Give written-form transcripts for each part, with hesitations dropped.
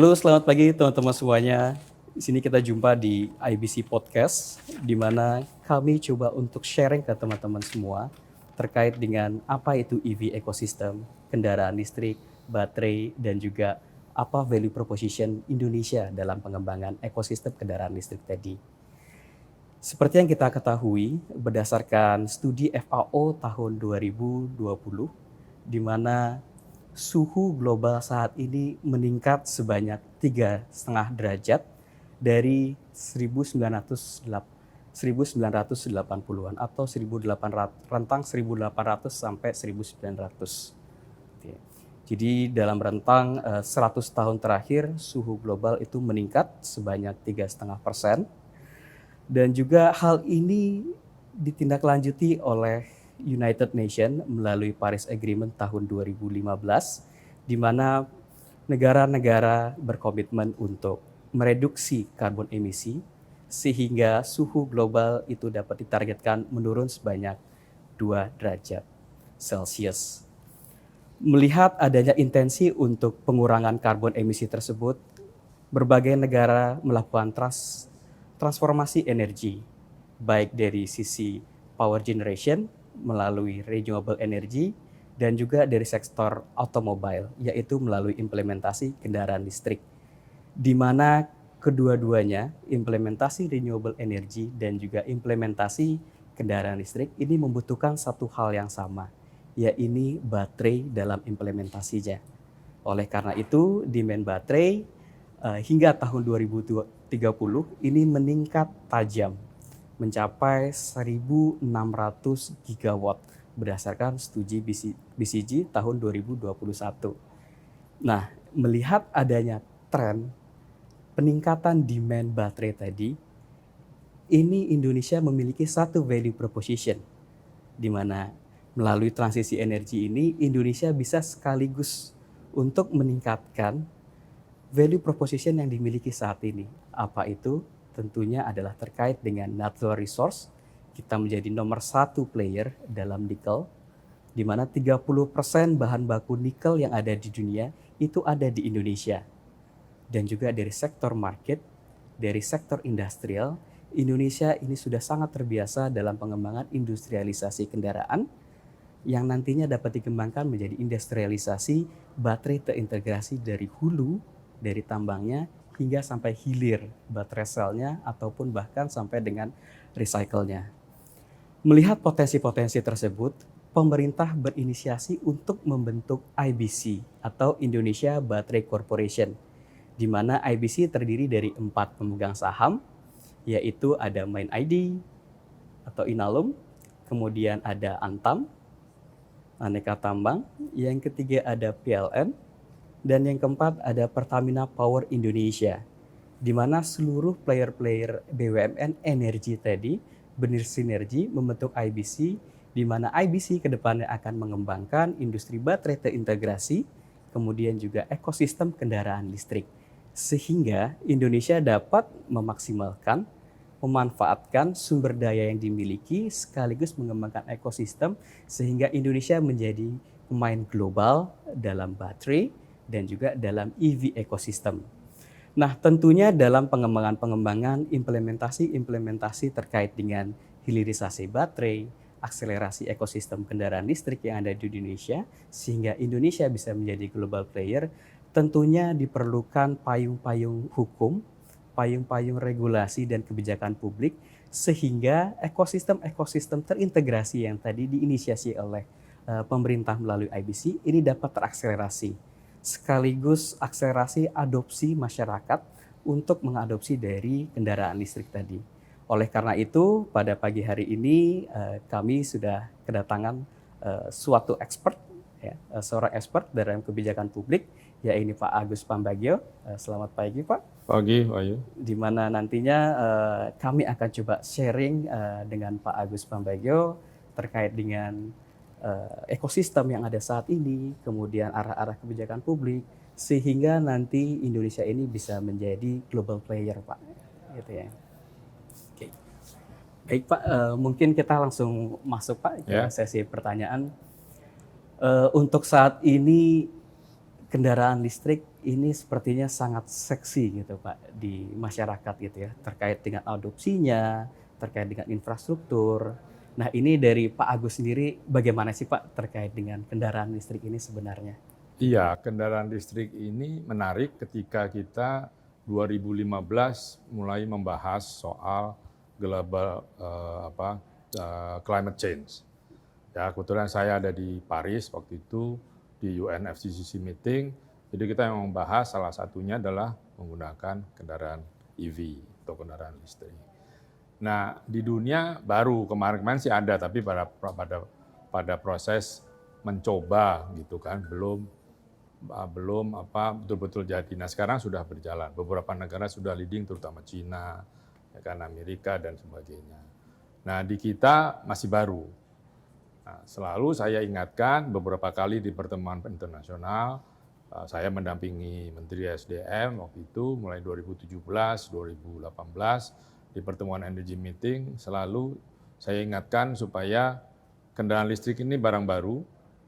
Halo, selamat pagi teman-teman semuanya. Di sini kita jumpa di IBC Podcast, di mana kami coba untuk sharing ke teman-teman semua terkait dengan apa itu EV ecosystem, kendaraan listrik, baterai, dan juga apa value proposition Indonesia dalam pengembangan ekosistem kendaraan listrik tadi. Seperti yang kita ketahui, berdasarkan studi FAO tahun 2020, di mana suhu global saat ini meningkat sebanyak 3,5 derajat dari 1980-an atau 1800, rentang 1800 sampai 1900. Jadi dalam rentang 100 tahun terakhir suhu global itu meningkat sebanyak 3,5%. Dan juga hal ini ditindaklanjuti oleh United Nations melalui Paris Agreement tahun 2015, di mana negara-negara berkomitmen untuk mereduksi karbon emisi sehingga suhu global itu dapat ditargetkan menurun sebanyak 2 derajat Celcius. Melihat adanya intensi untuk pengurangan karbon emisi tersebut, berbagai negara melakukan transformasi energi, baik dari sisi power generation melalui renewable energy dan juga dari sektor automobile, yaitu melalui implementasi kendaraan listrik, di mana kedua-duanya, implementasi renewable energy dan juga implementasi kendaraan listrik ini membutuhkan satu hal yang sama, yaitu baterai dalam implementasinya. Oleh karena itu, demand baterai hingga tahun 2030 ini meningkat tajam mencapai 1.600 gigawatt berdasarkan studi BCG tahun 2021. Nah, melihat adanya tren peningkatan demand baterai tadi, ini Indonesia memiliki satu value proposition, di mana melalui transisi energi ini Indonesia bisa sekaligus untuk meningkatkan value proposition yang dimiliki saat ini. Apa itu? Tentunya adalah terkait dengan natural resource. Kita menjadi nomor 1 player dalam nikel, di mana 30% bahan baku nikel yang ada di dunia itu ada di Indonesia. Dan juga dari sektor market, dari sektor industrial, Indonesia ini sudah sangat terbiasa dalam pengembangan industrialisasi kendaraan yang nantinya dapat dikembangkan menjadi industrialisasi baterai terintegrasi dari hulu, dari tambangnya hingga sampai hilir baterai selnya ataupun bahkan sampai dengan recycle-nya. Melihat potensi-potensi tersebut, pemerintah berinisiasi untuk membentuk IBC atau Indonesia Battery Corporation, di mana IBC terdiri dari 4 pemegang saham, yaitu ada Main ID atau Inalum, kemudian ada Antam, Aneka Tambang, yang ketiga ada PLN, dan yang keempat ada Pertamina Power Indonesia, di mana seluruh player-player BUMN energi tadi bersinergi membentuk IBC, di mana IBC kedepannya akan mengembangkan industri baterai terintegrasi, kemudian juga ekosistem kendaraan listrik, sehingga Indonesia dapat memaksimalkan, memanfaatkan sumber daya yang dimiliki sekaligus mengembangkan ekosistem sehingga Indonesia menjadi pemain global dalam baterai dan juga dalam EV ekosistem. Nah, tentunya dalam pengembangan implementasi terkait dengan hilirisasi baterai, akselerasi ekosistem kendaraan listrik yang ada di Indonesia sehingga Indonesia bisa menjadi global player, tentunya diperlukan payung-payung hukum, payung-payung regulasi dan kebijakan publik sehingga ekosistem terintegrasi yang tadi diinisiasi oleh pemerintah melalui IBC ini dapat terakselerasi, sekaligus akselerasi adopsi masyarakat untuk mengadopsi dari kendaraan listrik tadi. Oleh karena itu, pada pagi hari ini kami sudah kedatangan suatu expert, seorang expert dalam kebijakan publik, yaitu Pak Agus Pambagio. Selamat pagi, Pak. Pagi, Wahyu. Di mana nantinya kami akan coba sharing dengan Pak Agus Pambagio terkait dengan ekosistem yang ada saat ini, kemudian arah-arah kebijakan publik, sehingga nanti Indonesia ini bisa menjadi global player, Pak. Gitu ya. Oke. Baik, Pak, mungkin kita langsung masuk, Pak, ke sesi pertanyaan. Untuk saat ini kendaraan listrik ini sepertinya sangat seksi gitu Pak di masyarakat gitu ya, terkait dengan adopsinya, terkait dengan infrastruktur. Nah ini dari Pak Agus sendiri bagaimana sih Pak terkait dengan kendaraan listrik ini sebenarnya? Iya, kendaraan listrik ini menarik ketika kita 2015 mulai membahas soal global climate change. Ya, kebetulan saya ada di Paris waktu itu di UNFCCC meeting. Jadi kita yang membahas salah satunya adalah menggunakan kendaraan EV atau kendaraan listrik. Nah, di dunia baru kemarin-kemarin sih ada, tapi pada proses mencoba gitu kan, belum betul-betul jadi. Nah, sekarang sudah berjalan. Beberapa negara sudah leading, terutama Cina, ya kan, Amerika dan sebagainya. Nah, di kita masih baru. Nah, selalu saya ingatkan beberapa kali di pertemuan internasional, saya mendampingi Menteri SDM waktu itu mulai 2017, 2018 di pertemuan energy meeting, selalu saya ingatkan supaya kendaraan listrik ini barang baru,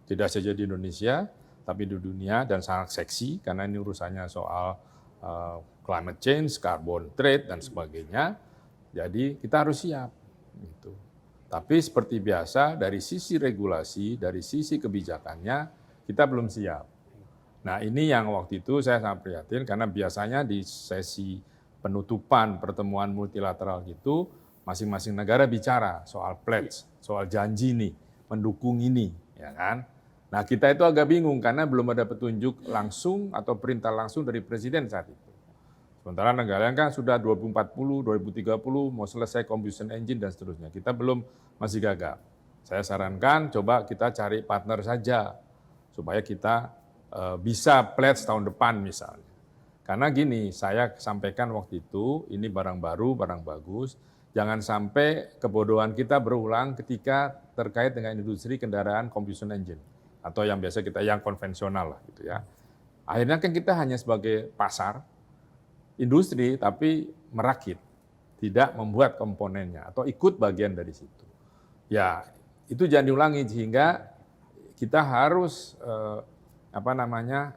tidak saja di Indonesia, tapi di dunia, dan sangat seksi karena ini urusannya soal climate change, carbon trade dan sebagainya. Jadi kita harus siap. Gitu. Tapi seperti biasa dari sisi regulasi, dari sisi kebijakannya kita belum siap. Nah ini yang waktu itu saya sangat prihatin karena biasanya di sesi penutupan pertemuan multilateral gitu masing-masing negara bicara soal pledge, soal janji nih, mendukung ini, ya kan? Nah kita itu agak bingung karena belum ada petunjuk langsung atau perintah langsung dari presiden saat itu. Sementara negara yang kan sudah 2040, 2030 mau selesai combustion engine dan seterusnya. Kita belum, masih gagal. Saya sarankan coba kita cari partner saja supaya kita bisa pledge tahun depan misalnya. Karena gini, saya sampaikan waktu itu ini barang baru, barang bagus. Jangan sampai kebodohan kita berulang ketika terkait dengan industri kendaraan combustion engine atau yang biasa kita yang konvensional lah gitu ya. Akhirnya kan kita hanya sebagai pasar industri tapi merakit, tidak membuat komponennya atau ikut bagian dari situ. Ya, itu jangan diulangi sehingga kita harus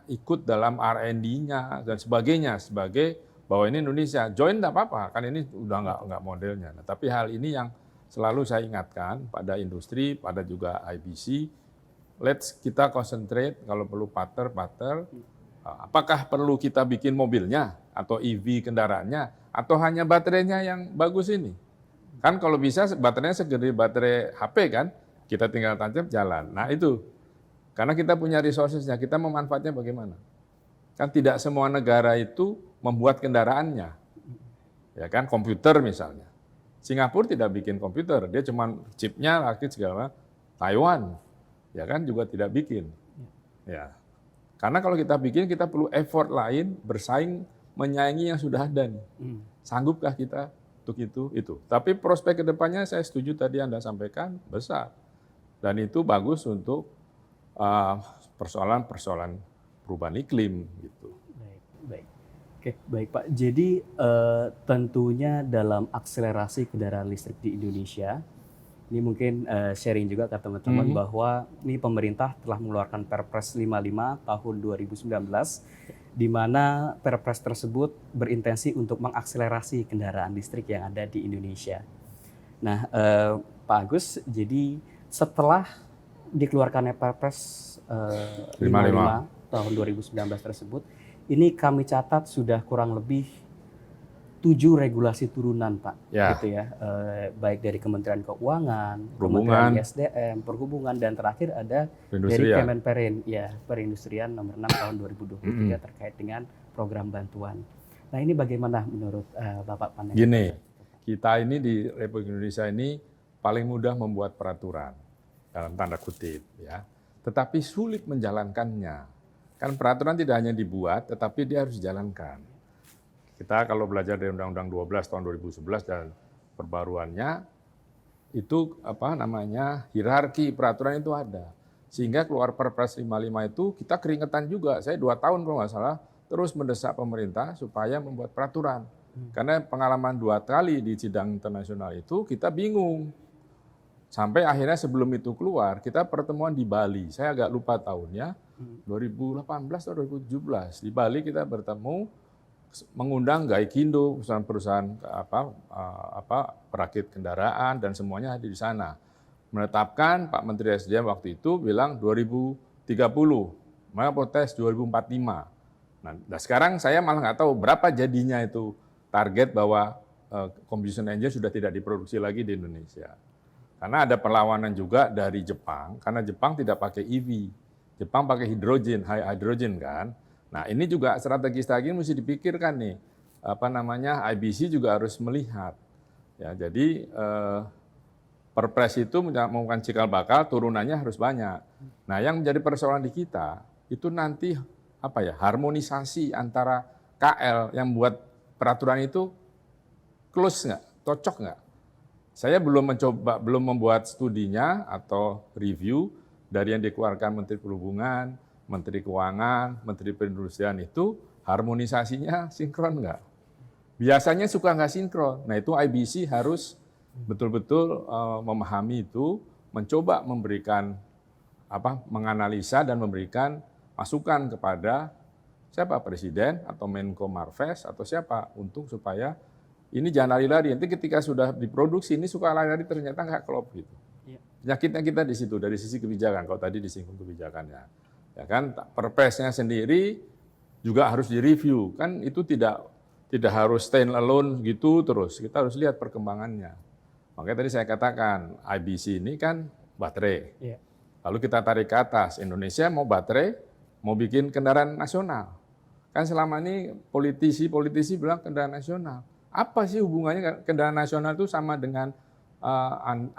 ikut dalam R&D-nya dan sebagainya sebagai bahwa ini Indonesia join tidak apa-apa kan ini udah nggak modelnya. Nah, tapi hal ini yang selalu saya ingatkan pada industri, pada juga IBC, let's kita concentrate kalau perlu partner. Apakah perlu kita bikin mobilnya atau EV kendaraannya atau hanya baterainya yang bagus ini? Kan kalau bisa baterainya segede baterai HP kan, kita tinggal tancap jalan. Nah itu, karena kita punya resources-nya, kita memanfaatnya bagaimana? Kan tidak semua negara itu membuat kendaraannya. Ya kan, komputer misalnya. Singapura tidak bikin komputer, dia cuma chipnya, rakit segala. Taiwan, ya kan juga tidak bikin. Ya. Karena kalau kita bikin, kita perlu effort lain, bersaing, menyaingi yang sudah ada nih. Sanggupkah kita untuk itu? Tapi prospek kedepannya saya setuju tadi Anda sampaikan, besar. Dan itu bagus untuk persoalan-persoalan perubahan iklim. Gitu. Baik. Oke, baik Pak. Jadi tentunya dalam akselerasi kendaraan listrik di Indonesia, ini mungkin sharing juga ke teman-teman bahwa ini pemerintah telah mengeluarkan Perpres 55 tahun 2019, di mana Perpres tersebut berintensi untuk mengakselerasi kendaraan listrik yang ada di Indonesia. Nah, Pak Agus, jadi setelah dikeluarkannya Perpres 55 tahun 2019 tersebut, ini kami catat sudah kurang lebih 7 regulasi turunan, Pak, gitu ya, baik dari Kementerian Keuangan, Kementerian SDM, Perhubungan, dan terakhir ada dari Kemenperin, ya, Perindustrian nomor 6 tahun 2023 terkait dengan program bantuan. Nah ini bagaimana menurut Bapak pandangan? Gini, kita ini di Republik Indonesia ini paling mudah membuat peraturan dalam tanda kutip, ya, tetapi sulit menjalankannya. Kan peraturan tidak hanya dibuat, tetapi dia harus dijalankan. Kita kalau belajar dari Undang-Undang 12 tahun 2011 dan perbaruannya, itu hierarki peraturan itu ada. Sehingga keluar Perpres 55 itu kita keringetan juga. Saya 2 tahun kalau nggak salah terus mendesak pemerintah supaya membuat peraturan. Karena pengalaman 2 kali di sidang internasional itu kita bingung. Sampai akhirnya sebelum itu keluar, kita pertemuan di Bali. Saya agak lupa tahunnya. 2018 atau 2017 di Bali kita bertemu mengundang Gaikindo, perusahaan-perusahaan perakit kendaraan dan semuanya hadir di sana. Menetapkan Pak Menteri SDM waktu itu bilang 2030, maka protes 2045. Nah sekarang saya malah nggak tahu berapa jadinya itu target bahwa combustion engine sudah tidak diproduksi lagi di Indonesia. Karena ada perlawanan juga dari Jepang, karena Jepang tidak pakai EV. Jepang pakai hidrogen, high hydrogen kan. Nah ini juga strategi mesti dipikirkan nih. IBC juga harus melihat. Ya, jadi Perpres itu mengumumkan cikal bakal, turunannya harus banyak. Nah yang menjadi persoalan di kita, itu nanti harmonisasi antara KL yang buat peraturan itu close nggak, cocok nggak? Saya belum membuat studinya atau review dari yang dikeluarkan Menteri Perhubungan, Menteri Keuangan, Menteri Perindustrian itu harmonisasinya sinkron nggak? Biasanya suka nggak sinkron. Nah itu IBC harus betul-betul memahami itu, mencoba memberikan menganalisa dan memberikan masukan kepada siapa Presiden atau Menko Marves atau siapa untuk supaya ini jangan lari-lari. Nanti ketika sudah diproduksi ini suka lari-lari ternyata nggak klop gitu. Penyakitnya kita di situ dari sisi kebijakan. Kalau tadi disinggung kebijakannya, ya kan Perpresnya sendiri juga harus direview. Kan itu tidak harus stand alone gitu terus. Kita harus lihat perkembangannya. Makanya tadi saya katakan IBC ini kan baterai. Lalu kita tarik ke atas. Indonesia mau baterai, mau bikin kendaraan nasional. Kan selama ini politisi bilang kendaraan nasional. Apa sih hubungannya kendaraan nasional itu sama dengan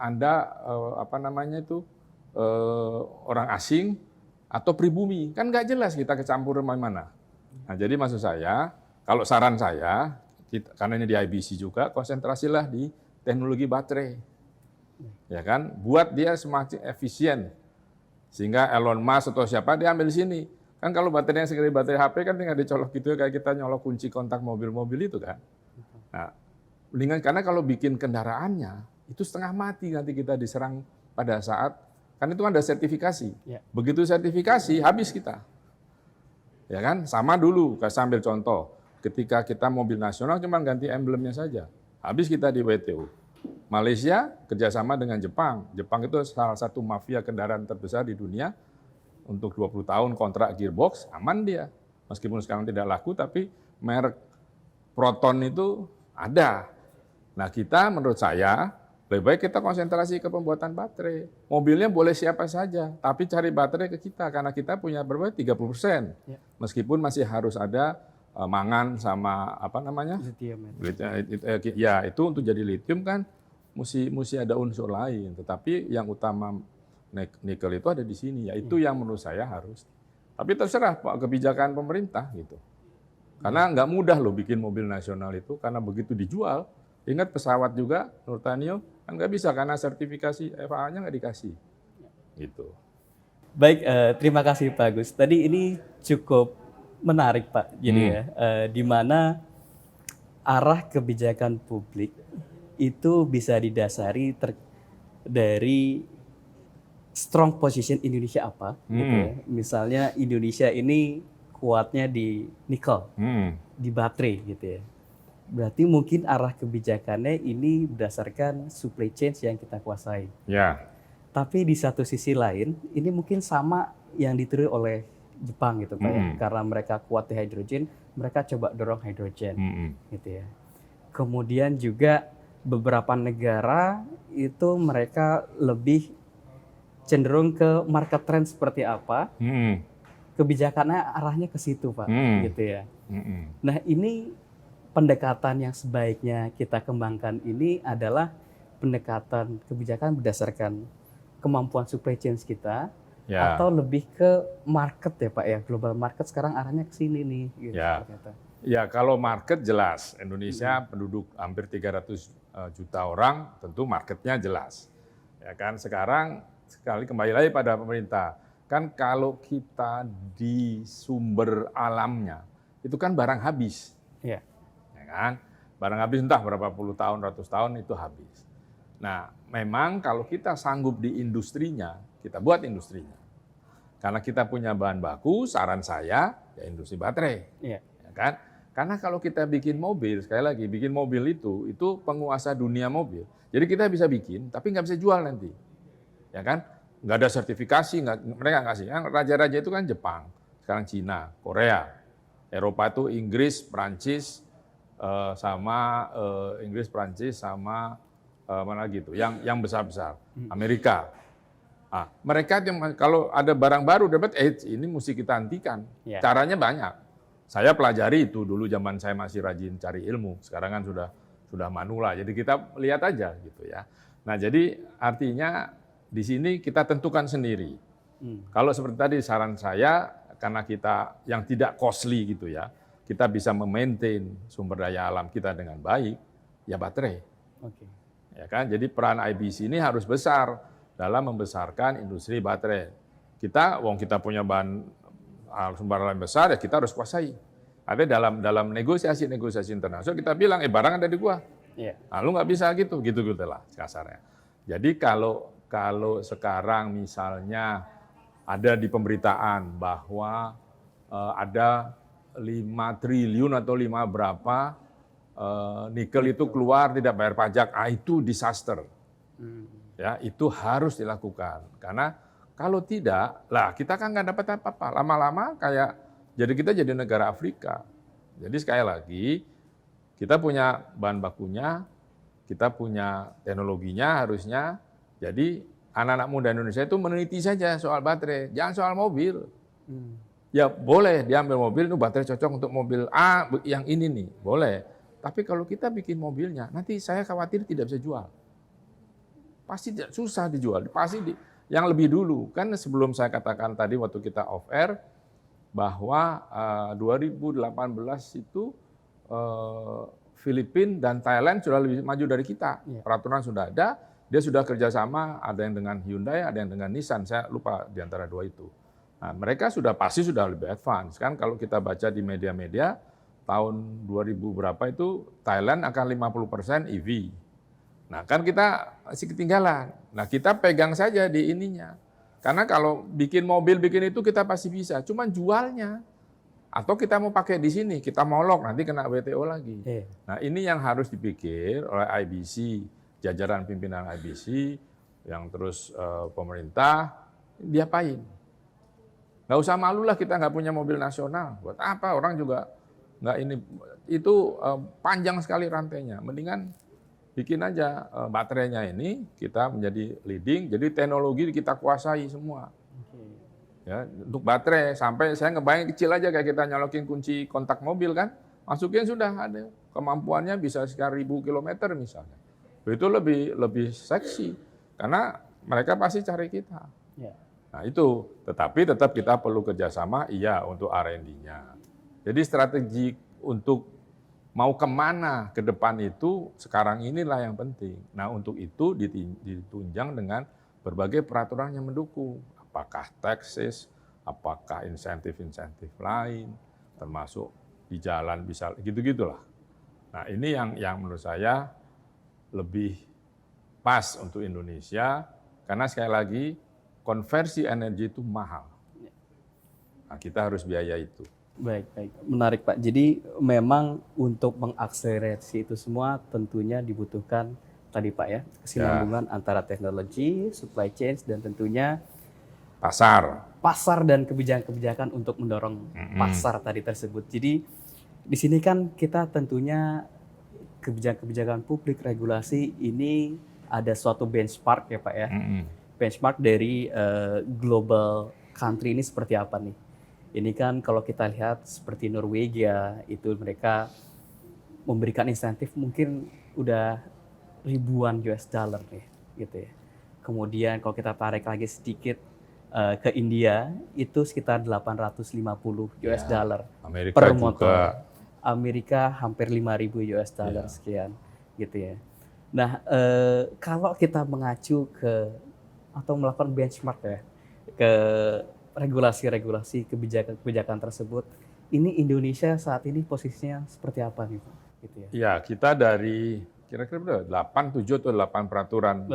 Anda orang asing atau pribumi? Kan nggak jelas kita kecampur mana. Nah, jadi maksud saya, kalau saran saya, karena ini di IBC juga, konsentrasilah di teknologi baterai. Ya kan? Buat dia semakin efisien. Sehingga Elon Musk atau siapa dia ambil di sini. Kan kalau baterainya segala baterai HP kan tinggal dicolok gitu kayak kita nyolok kunci kontak mobil-mobil itu kan. Nah, karena kalau bikin kendaraannya itu setengah mati nanti kita diserang pada saat kan itu ada sertifikasi. Begitu sertifikasi habis kita. Ya kan? Sama dulu, saya ambil contoh. Ketika kita mobil nasional cuma ganti emblemnya saja. Habis kita di WTO. Malaysia kerjasama dengan Jepang. Jepang itu salah satu mafia kendaraan terbesar di dunia. Untuk 20 tahun kontrak gearbox, aman dia. Meskipun sekarang tidak laku, tapi merek Proton itu ada. Nah kita menurut saya, lebih baik kita konsentrasi ke pembuatan baterai. Mobilnya boleh siapa saja, tapi cari baterai ke kita. Karena kita punya berapa? 30%. Meskipun masih harus ada mangan sama lithium. Ya itu untuk jadi lithium kan mesti ada unsur lain. Tetapi yang utama nikel itu ada di sini. Yaitu yang menurut saya harus. Tapi terserah kebijakan pemerintah gitu. Karena nggak mudah loh bikin mobil nasional itu. Karena begitu dijual, ingat pesawat juga, Nurtanio, kan nggak bisa karena sertifikasi FAA-nya nggak dikasih. Gitu. Baik, terima kasih Pak Agus. Tadi ini cukup menarik Pak. Jadi di mana arah kebijakan publik itu bisa didasari dari strong position Indonesia apa. Gitu ya. Misalnya Indonesia ini kuatnya di nikel, di baterai gitu ya. Berarti mungkin arah kebijakannya ini berdasarkan supply chain yang kita kuasai. Tapi di satu sisi lain, ini mungkin sama yang ditiru oleh Jepang gitu Pak ya. Karena mereka kuat di hidrogen, mereka coba dorong hidrogen gitu ya. Kemudian juga beberapa negara itu mereka lebih cenderung ke market trend seperti apa. Kebijakannya arahnya ke situ Pak gitu ya. Nah, ini pendekatan yang sebaiknya kita kembangkan ini adalah pendekatan kebijakan berdasarkan kemampuan supply chain kita. Atau lebih ke market ya Pak ya, global market sekarang arahnya ke sini nih. Gitu, ya kalau market jelas, Indonesia penduduk hampir 300 juta orang, tentu marketnya jelas. Ya kan sekarang sekali kembali lagi pada pemerintah, kan kalau kita di sumber alamnya itu kan barang habis, ya kan barang habis entah berapa puluh tahun, ratus tahun itu habis. Nah memang kalau kita sanggup di industrinya, kita buat industrinya. Karena kita punya bahan baku, saran saya ya industri baterai. Iya. Ya kan? Karena kalau kita bikin mobil, sekali lagi, bikin mobil itu penguasa dunia mobil. Jadi kita bisa bikin, tapi nggak bisa jual nanti. Ya kan? Nggak ada sertifikasi, mereka nggak kasih. Yang raja-raja itu kan Jepang, sekarang Cina, Korea. Eropa itu Inggris, Prancis, sama mana gitu, yang besar-besar, Amerika. Nah, mereka kalau ada barang baru dapat, ini mesti kita hentikan. Ya. Caranya banyak. Saya pelajari itu dulu zaman saya masih rajin cari ilmu. Sekarang kan sudah manula, jadi kita lihat aja gitu ya. Nah, jadi artinya di sini kita tentukan sendiri. Kalau seperti tadi saran saya, karena kita yang tidak costly gitu ya, kita bisa memaintain sumber daya alam kita dengan baik, ya baterai. Oke. Ya kan? Jadi peran IBC ini harus besar dalam membesarkan industri baterai. Kita punya bahan sumber daya besar, ya kita harus kuasai. Ada dalam negosiasi internasional kita bilang, barang ada di gua. Iya. Nah, lu nggak bisa gitu lah kasarnya. Jadi kalau sekarang misalnya ada di pemberitaan bahwa ada 5 triliun atau 5 berapa nikel itu keluar tidak bayar pajak, itu disaster. Ya, itu harus dilakukan. Karena kalau tidak, lah kita kan nggak dapat apa-apa. Lama-lama kita jadi negara Afrika. Jadi sekali lagi, kita punya bahan bakunya, kita punya teknologinya harusnya. Jadi anak-anak muda Indonesia itu meneliti saja soal baterai, jangan soal mobil. Ya boleh diambil mobil, itu baterai cocok untuk mobil A, yang ini nih, boleh. Tapi kalau kita bikin mobilnya, nanti saya khawatir tidak bisa jual. Pasti susah dijual, yang lebih dulu. Kan sebelum saya katakan tadi waktu kita off air, bahwa 2018 itu Filipina dan Thailand sudah lebih maju dari kita. Peraturan sudah ada, dia sudah kerjasama, ada yang dengan Hyundai, ada yang dengan Nissan, saya lupa di antara dua itu. Nah, mereka pasti sudah lebih advance. Kan kalau kita baca di media-media, tahun 2000 berapa itu Thailand akan 50% EV. Nah kan kita masih ketinggalan. Nah kita pegang saja di ininya. Karena kalau bikin mobil, bikin itu kita pasti bisa. Cuman jualnya. Atau kita mau pakai di sini, kita molok, nanti kena WTO lagi. Nah ini yang harus dipikir oleh IBC, jajaran pimpinan IBC, yang terus pemerintah, diapain? Nggak usah malu lah kita nggak punya mobil nasional. Buat apa? Orang juga nggak ini. Itu panjang sekali rantainya. Mendingan bikin aja baterainya ini, kita menjadi leading, jadi teknologi kita kuasai semua. Ya, untuk baterai, sampai saya ngebayang kecil aja kayak kita nyolokin kunci kontak mobil kan, masukin sudah ada. Kemampuannya bisa sekian 1000 kilometer misalnya. Itu lebih seksi, karena mereka pasti cari kita. Nah itu, tetapi tetap kita perlu kerjasama, iya untuk R&D-nya. Jadi strategi untuk mau kemana ke depan itu sekarang inilah yang penting. Nah untuk itu ditunjang dengan berbagai peraturan yang mendukung. Apakah taxes, apakah insentif-insentif lain, termasuk di jalan bisa gitu-gitulah. Nah ini yang menurut saya lebih pas untuk Indonesia, karena sekali lagi konversi energi itu mahal. Nah kita harus biaya itu. Baik. Menarik Pak. Jadi memang untuk mengakselerasi itu semua tentunya dibutuhkan tadi Pak ya, kesinambungan antara teknologi, supply chain, dan tentunya pasar dan kebijakan-kebijakan untuk mendorong pasar tadi tersebut. Jadi di sini kan kita tentunya kebijakan-kebijakan publik, regulasi ini ada suatu benchmark ya Pak ya. Benchmark dari global country ini seperti apa nih? Ini kan kalau kita lihat seperti Norwegia, itu mereka memberikan insentif mungkin udah ribuan US dollar nih, gitu ya. Kemudian kalau kita tarik lagi sedikit ke India, itu sekitar 850 US dollar per motor. Amerika hampir 5.000 US dollar sekian, gitu ya. Nah, kalau kita mengacu atau melakukan benchmark ya ke regulasi-regulasi kebijakan tersebut, ini Indonesia saat ini posisinya seperti apa nih Pak? Gitu ya. Ya, kita dari kira-kira 8, 7 atau 8 peraturan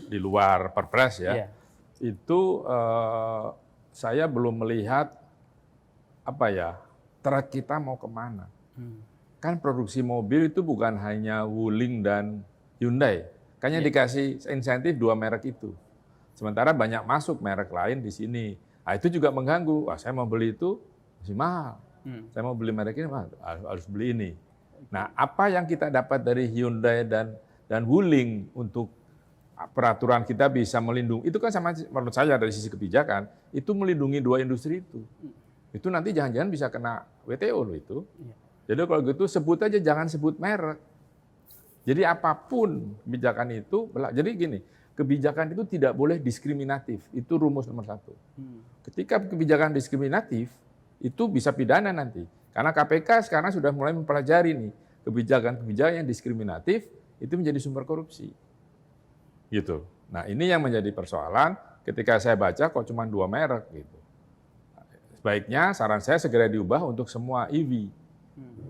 di luar Perpres ya. Itu saya belum melihat track kita mau kemana. Kan produksi mobil itu bukan hanya Wuling dan Hyundai. Kayaknya dikasih insentif 2 merek itu. Sementara banyak masuk merek lain di sini. Nah, itu juga mengganggu. Wah, saya mau beli itu masih mahal. Saya mau beli merek ini harus beli ini. Nah, apa yang kita dapat dari Hyundai dan Wuling untuk peraturan kita bisa melindungi, itu kan sama menurut saya dari sisi kebijakan, itu melindungi 2 industri itu. Itu nanti jangan-jangan bisa kena WTO loh itu. Jadi kalau gitu sebut aja, jangan sebut merek. Jadi apapun kebijakan itu, jadi gini, kebijakan itu tidak boleh diskriminatif. Itu rumus nomor 1. Ketika kebijakan diskriminatif, itu bisa pidana nanti. Karena KPK sekarang sudah mulai mempelajari nih, kebijakan-kebijakan yang diskriminatif itu menjadi sumber korupsi. Gitu. Nah, ini yang menjadi persoalan ketika saya baca kok cuma 2 merek gitu. Sebaiknya saran saya segera diubah untuk semua EV.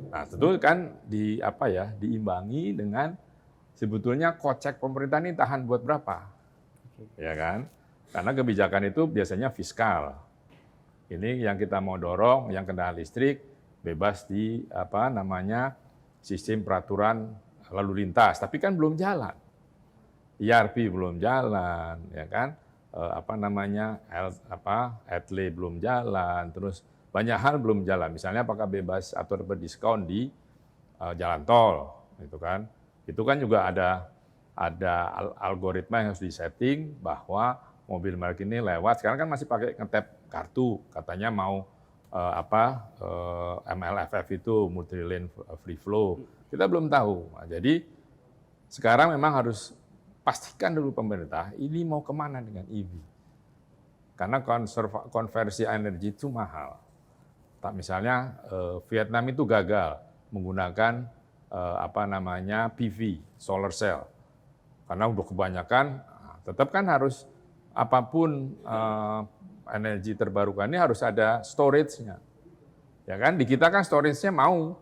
Nah, tentu kan diimbangi dengan sebetulnya kocek pemerintah ini tahan buat berapa. Ya kan? Karena kebijakan itu biasanya fiskal. Ini yang kita mau dorong, yang kendaraan listrik bebas di sistem peraturan lalu lintas, tapi kan belum jalan. ERP belum jalan, ya kan? ETLE belum jalan, terus banyak hal belum jalan. Misalnya apakah bebas atau berdiskon di jalan tol, gitu kan? Itu kan juga ada algoritma yang harus disetting bahwa mobil merek ini lewat. Sekarang kan masih pakai ngetap kartu, katanya mau MLFF itu multi lane free flow. Kita belum tahu. Nah, jadi sekarang memang harus pastikan dulu pemerintah ini mau kemana dengan EV. Karena konversi energi itu mahal. Misalnya Vietnam itu gagal menggunakan PV, solar cell. Karena udah kebanyakan, tetap kan harus apapun energi terbarukan ini harus ada storage-nya. Ya kan, di kita kan storage-nya mau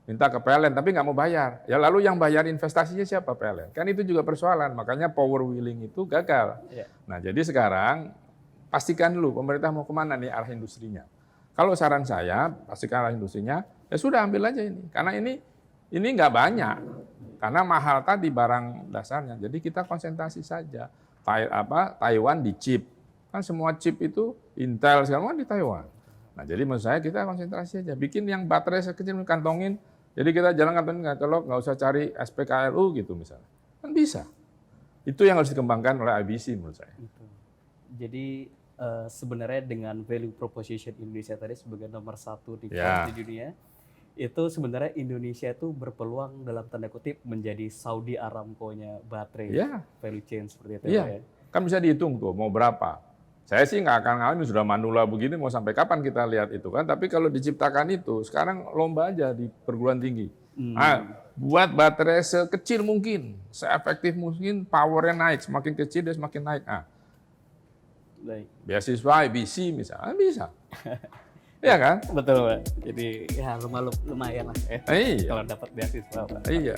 minta ke PLN, tapi nggak mau bayar. Ya lalu yang bayar investasinya siapa? PLN. Kan itu juga persoalan, makanya power wheeling itu gagal. Nah, jadi sekarang pastikan dulu pemerintah mau kemana nih arah industrinya. Kalau saran saya, pastikan arah industrinya, ya sudah ambil aja ini. Karena ini nggak banyak. Karena mahal tadi barang dasarnya. Jadi kita konsentrasi saja. Taiwan di chip. Kan semua chip itu Intel segala macam di Taiwan. Nah, jadi menurut saya kita konsentrasi aja. Bikin yang baterai sekecil kantongin. Jadi kita jalan kantongin nggak usah cari SPKLU gitu misalnya. Kan bisa. Itu yang harus dikembangkan oleh IBC menurut saya. Jadi sebenarnya dengan value proposition Indonesia tadi sebagai nomor 1 di dunia, itu sebenarnya Indonesia itu berpeluang dalam tanda kutip menjadi Saudi Aramco-nya baterai value chain seperti itu. Ya. Kan bisa dihitung tuh mau berapa. Saya sih nggak akan ngalamin sudah manula begini mau sampai kapan kita lihat itu kan. Tapi kalau diciptakan itu sekarang lomba aja di perguruan tinggi. Buat baterai sekecil mungkin, seefektif mungkin, powernya naik, semakin kecil dia semakin naik. Beasiswa IBC misalnya bisa. Iya kan? Betul, Pak. Jadi ya lumayan lah Iya. kalau dapat beasiswa, Pak. Iya.